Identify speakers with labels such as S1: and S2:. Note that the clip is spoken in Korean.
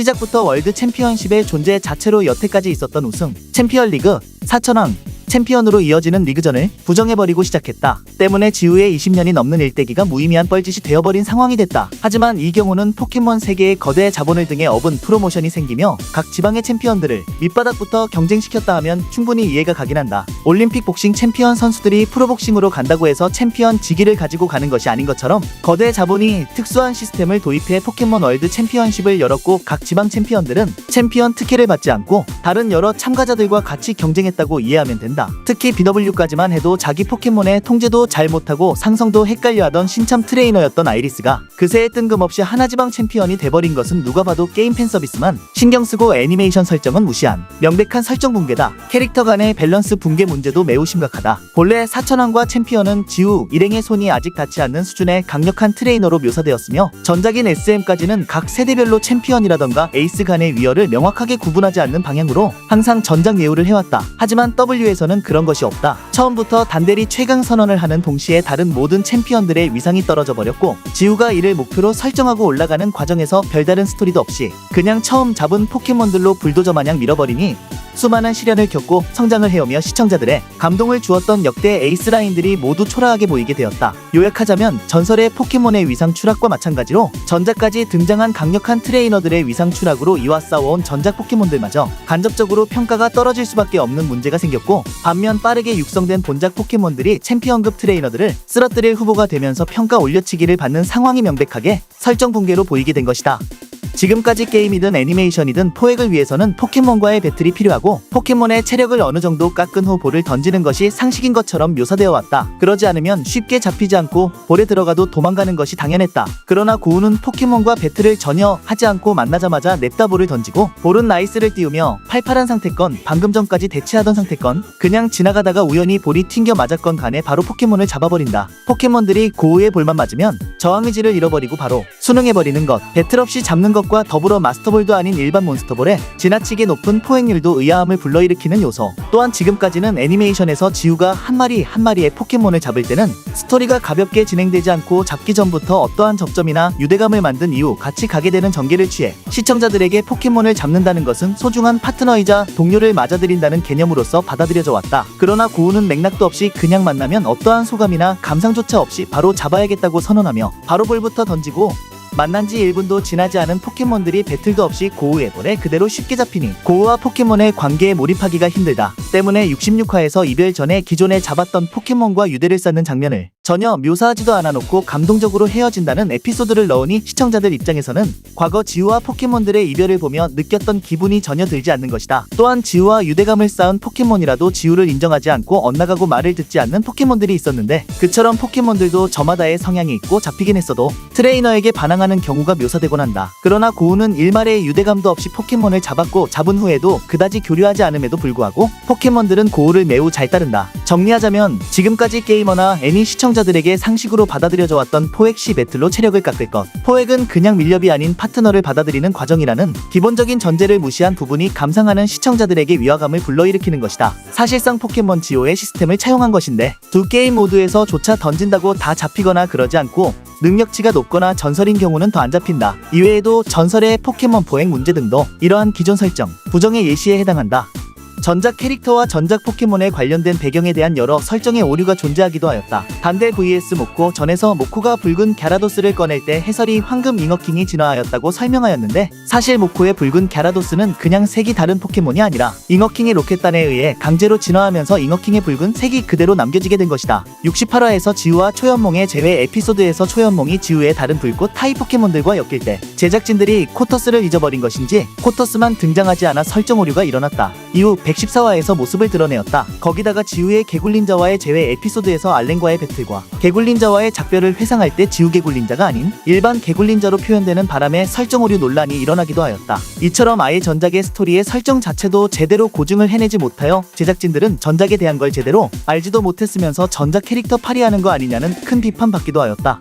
S1: 시작부터 월드 챔피언십의 존재 자체로 여태까지 있었던 우승, 챔피언 리그, 4,000왕, 챔피언으로 이어지는 리그전을 부정해버리고 시작했다. 때문에 지우의 20년이 넘는 일대기가 무의미한 뻘짓이 되어버린 상황이 됐다. 하지만 이 경우는 포켓몬 세계의 거대 자본을 등에 업은 프로모션이 생기며 각 지방의 챔피언들을 밑바닥부터 경쟁시켰다 하면 충분히 이해가 가긴 한다. 올림픽 복싱 챔피언 선수들이 프로복싱으로 간다고 해서 챔피언 직위를 가지고 가는 것이 아닌 것처럼 거대 자본이 특수한 시스템을 도입해 포켓몬 월드 챔피언십을 열었고 각 지방 챔피언들은 챔피언 특혜를 받지 않고 다른 여러 참가자들과 같이 경쟁했다고 이해하면 된다. 특히 BW까지만 해도 자기 포켓몬의 통제도 잘 못하고 상성도 헷갈려하던 신참 트레이너였던 아이리스가 그새 뜬금없이 하나지방 챔피언이 돼버린 것은 누가 봐도 게임 팬서비스만 신경쓰고 애니메이션 설정은 무시한 명백한 설정 붕괴다. 캐릭터 간의 밸런스 붕괴 문제도 매우 심각하다. 본래 4,000왕과 챔피언은 지우, 일행의 손이 아직 닿지 않는 수준의 강력한 트레이너로 묘사되었으며 전작인 SM까지는 각 세대별로 챔피언이라던가 에이스 간의 위협을 명확하게 구분하지 않는 방향으로 항상 전작 예우를 해왔다. 하지만 W에서는 그런 것이 없다. 처음부터 단대리 최강 선언을 하는 동시에 다른 모든 챔피언들의 위상이 떨어져 버렸고 지우가 이를 목표로 설정하고 올라가는 과정에서 별다른 스토리도 없이 그냥 처음 잡은 포켓몬들로 불도저 마냥 밀어버리니 수많은 시련을 겪고 성장을 해오며 시청자들의 감동을 주었던 역대 에이스 라인들이 모두 초라하게 보이게 되었다. 요약하자면 전설의 포켓몬의 위상 추락과 마찬가지로 전작까지 등장한 강력한 트레이너들의 위상 추락으로 이와 싸워온 전작 포켓몬들마저 간접적으로 평가가 떨어질 수밖에 없는 문제가 생겼고 반면 빠르게 육성된 본작 포켓몬들이 챔피언급 트레이너들을 쓰러뜨릴 후보가 되면서 평가 올려치기를 받는 상황이 명백하게 설정 붕괴로 보이게 된 것이다. 지금까지 게임이든 애니메이션이든 포획을 위해서는 포켓몬과의 배틀이 필요하고 포켓몬의 체력을 어느 정도 깎은 후 볼을 던지는 것이 상식인 것처럼 묘사되어 왔다. 그러지 않으면 쉽게 잡히지 않고 볼에 들어가도 도망가는 것이 당연했다. 그러나 고우는 포켓몬과 배틀을 전혀 하지 않고 만나자마자 냅다 볼을 던지고 볼은 나이스를 띄우며 팔팔한 상태건 방금 전까지 대치하던 상태건 그냥 지나가다가 우연히 볼이 튕겨 맞았건 간에 바로 포켓몬을 잡아버린다. 포켓몬들이 고우의 볼만 맞으면 저항의지를 잃어버리고 바로 순응해버리는 것, 배틀 없이 잡는 것과 더불어 마스터볼도 아닌 일반 몬스터볼에 지나치게 높은 포획률도 의아함을 불러일으키는 요소. 또한 지금까지는 애니메이션에서 지우가 한 마리 한 마리의 포켓몬을 잡을 때는 스토리가 가볍게 진행되지 않고 잡기 전부터 어떠한 접점이나 유대감을 만든 이후 같이 가게 되는 전개를 취해 시청자들에게 포켓몬을 잡는다는 것은 소중한 파트너이자 동료를 맞아들인다는 개념으로서 받아들여져 왔다. 그러나 고우는 맥락도 없이 그냥 만나면 어떠한 소감이나 감상조차 없이 바로 잡아야겠다고 선언하며 바로 볼부터 던지고 만난 지 1분도 지나지 않은 포켓몬들이 배틀도 없이 고우의 볼에 그대로 쉽게 잡히니 고우와 포켓몬의 관계에 몰입하기가 힘들다. 때문에 66화에서 이별 전에 기존에 잡았던 포켓몬과 유대를 쌓는 장면을 전혀 묘사하지도 않아놓고 감동적으로 헤어진다는 에피소드를 넣으니 시청자들 입장에서는 과거 지우와 포켓몬들의 이별을 보며 느꼈던 기분이 전혀 들지 않는 것이다. 또한 지우와 유대감을 쌓은 포켓몬이라도 지우를 인정하지 않고 엇나가고 말을 듣지 않는 포켓몬들이 있었는데 그처럼 포켓몬들도 저마다의 성향이 있고 잡히긴 했어도 트레이너에게 반항하는 경우가 묘사되곤 한다. 그러나 고우는 일말의 유대감도 없이 포켓몬을 잡았고 잡은 후에도 그다지 교류하지 않음에도 불구하고 포켓몬들은 고우를 매우 잘 따른다. 정리하자면 지금까지 게이머나 애니 시청자들에게 상식으로 받아들여져 왔던 포획 시 배틀로 체력을 깎을 것, 포획은 그냥 밀렵이 아닌 파트너를 받아들이는 과정이라는 기본적인 전제를 무시한 부분이 감상하는 시청자들에게 위화감을 불러일으키는 것이다. 사실상 포켓몬 지오의 시스템을 차용한 것인데 두 게임 모두에서 조차 던진다고 다 잡히거나 그러지 않고 능력치가 높거나 전설인 경우는 더 안 잡힌다. 이외에도 전설의 포켓몬 포획 문제 등도 이러한 기존 설정, 부정의 예시에 해당한다. 전작 캐릭터와 전작 포켓몬에 관련된 배경에 대한 여러 설정의 오류가 존재하기도 하였다. 단델 vs 모코 전에서 모코가 붉은 갸라도스를 꺼낼 때 해설이 황금 잉어킹이 진화하였다고 설명하였는데 사실 모코의 붉은 갸라도스는 그냥 색이 다른 포켓몬이 아니라 잉어킹의 로켓단에 의해 강제로 진화하면서 잉어킹의 붉은 색이 그대로 남겨지게 된 것이다. 68화에서 지우와 초연몽의 재회 에피소드에서 초연몽이 지우의 다른 불꽃 타입 포켓몬들과 엮일 때 제작진들이 코터스를 잊어버린 것인지 코터스만 등장하지 않아 설정 오류가 일어났다. 이후 114화에서 모습을 드러내었다. 거기다가 지우의 개굴린자와의 재회 에피소드에서 알렌과의 배틀과 개굴린자와의 작별을 회상할 때 지우 개굴린자가 아닌 일반 개굴린자로 표현되는 바람에 설정 오류 논란이 일어나기도 하였다. 이처럼 아예 전작의 스토리의 설정 자체도 제대로 고증을 해내지 못하여 제작진들은 전작에 대한 걸 제대로 알지도 못했으면서 전작 캐릭터 파리하는 거 아니냐는 큰 비판받기도 하였다.